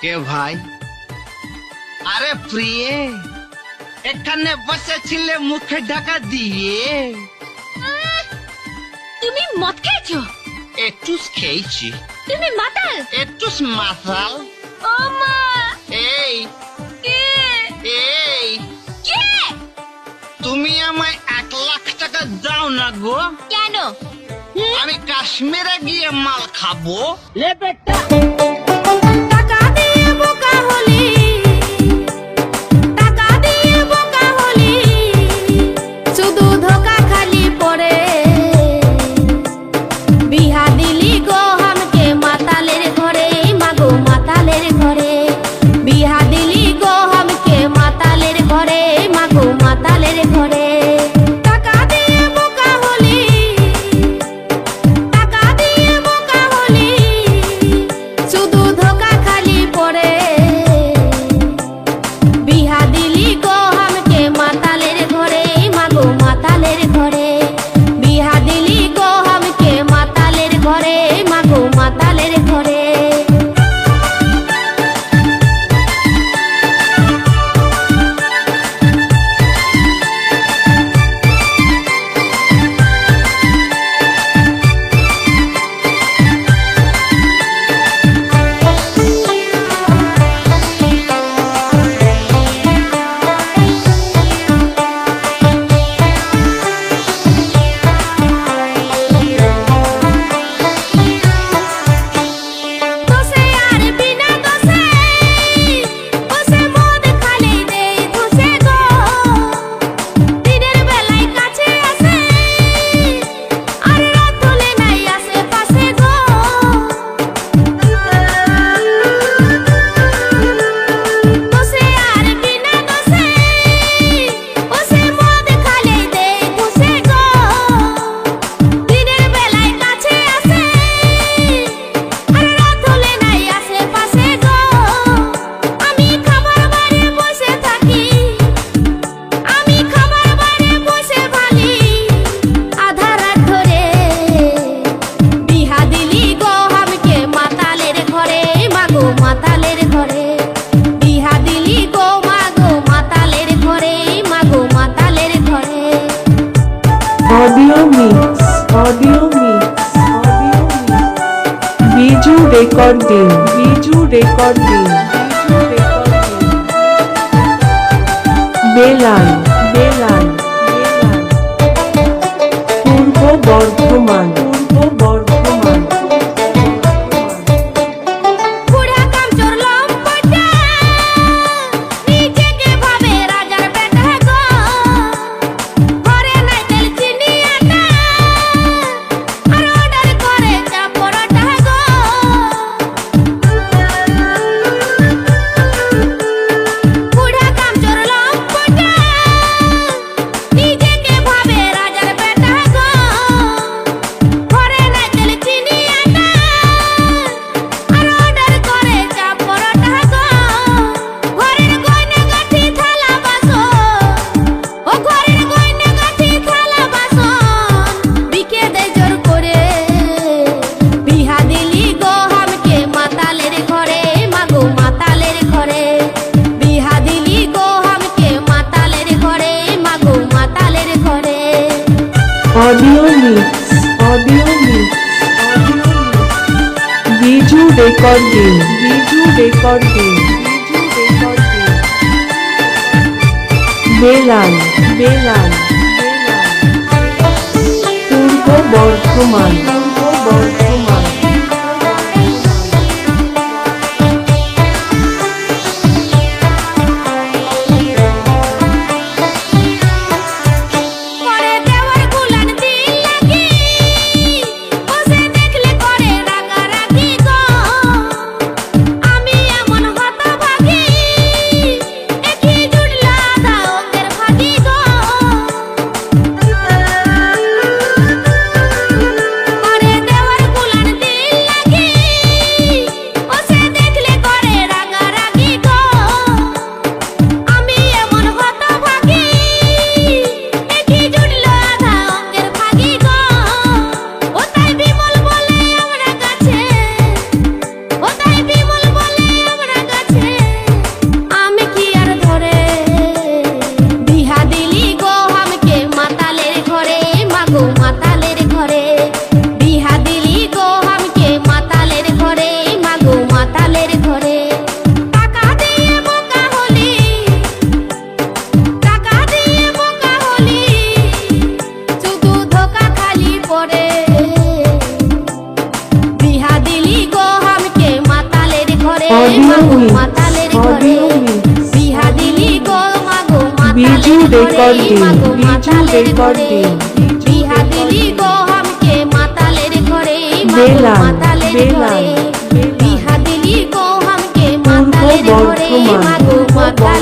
কে ভাই? আরে প্রিয়ে, এখানে বসেছিলে মুখে ঢাকা দিয়ে। তুমি মদ খেয়েছো? একটু খেয়েছি। তুমি মাতাল? একটু মাতাল। ও মা! এই কে? এই কে? তুমি আমায় 1,00,000 টাকা দাও না গো। কেন? আমি কাশ্মীরে গিয়ে মাল খাবো। টাকা দিয়ে বোকা হলি, টাকা দিয়ে বোকা হলি, শুধু ধোকা খালি পড়ে। বিহা দিলি গো হামকে মাতালের ঘরে, মাগো মাতালের ঘরে। বিহা দিলি গো হামকে মাতালের ঘরে, মাগো মাতালের ঘরে। টাকা দিয়ে বোকা হলি, টাকা দিয়ে বোকা হলি, শুধু ধোকা খালি পড়ে। বিহা দিলি গো হামকে মাতালের ঘরে, মাগো মাতালের ঘরে। বিহা দিলি গো হামকে মাতালের ঘরে, মাগো মাতালের ঘরে। দোষে আর বিনা দোষে, বসে মদ খালি দেই ধসে গো। দিনের বেলায় কাছে আসে, আর রাত হলে নাই আশেপাশে গো। দোষে আর বিনা দোষে, বসে মদ খালি দেই ধসে গো। দিনের বেলায় কাছে আসে, আর রাত হলে নাই আশেপাশে গো। আমি খাবার বারে বসে থাকি, আমি খাবার বারে বসে ভালি, আধা রাত ধরে। বিহা দিলি গো হামকে মাতালের ঘরে, মাগো মাতালের ঘরে। বিহা দিলি গো মাগো মাতালের ঘরে, মাগো মাতালের ঘরে। Audio mix, audio mix, audio mix. Biju recording, Biju recording, Biju recording. Belan, Belan, Belan. পূর্ব বর্ধমান, পূর্ব বর্ধমান। বুড়া কামচোর লম্পটা, নিজেকে ভাবে রাজার বেটা গো। ঘরে নাই তেল চিনি আটা, আর অর্ডার করে চা পরোটা গো। বুড়া কামচোর লম্পটা, নিজেকে ভাবে রাজার বেটা গো। ঘরে নাই তেল চিনি আটা, আর অর্ডার করে চা পরোটা গো। ঘরের গয়না গাঁঠি থালা বাসন, ও ঘরের গয়না গাঁঠি থালা বাসন, বিকে দেয় জোর করে। বিহা দিলি গো হামকে মাতালের ঘরে, মাগো মাতালের ঘরে। বিহা দিলি গো হামকে মাতালের ঘরে, মাগো মাতালের ঘরে। Audio mix, audio mix, audio mix. Biju recording, Biju recording, Biju recording. Belan, Belan, Belan. পূর্ব বর্ধমান, পূর্ব বর্ধমান। করে দেওয়ার গুলান দিল লাগি, বসে দেখলে করে রাগারাগি গো। আমি এমন হতভাগী, একই জুটলা আধা অঙ্গের ভাগী গো। করে দেওয়ার গুলান Audio মাগো mix, মাতালের ঘরে audio mix. বিহা দিলি গো মাগো বিজু মাতালের ঘরে recording, মাগো বিজু মাতালের ঘরে recording, বিহা দিলি গো হামকে মাতালের ঘরে মাগো বেলান, মাতালের বেলান, ঘরে বিহা দিলি গো হামকে পূর্ব মাতালের ঘরে বর্ধমান, মাগো মাতালের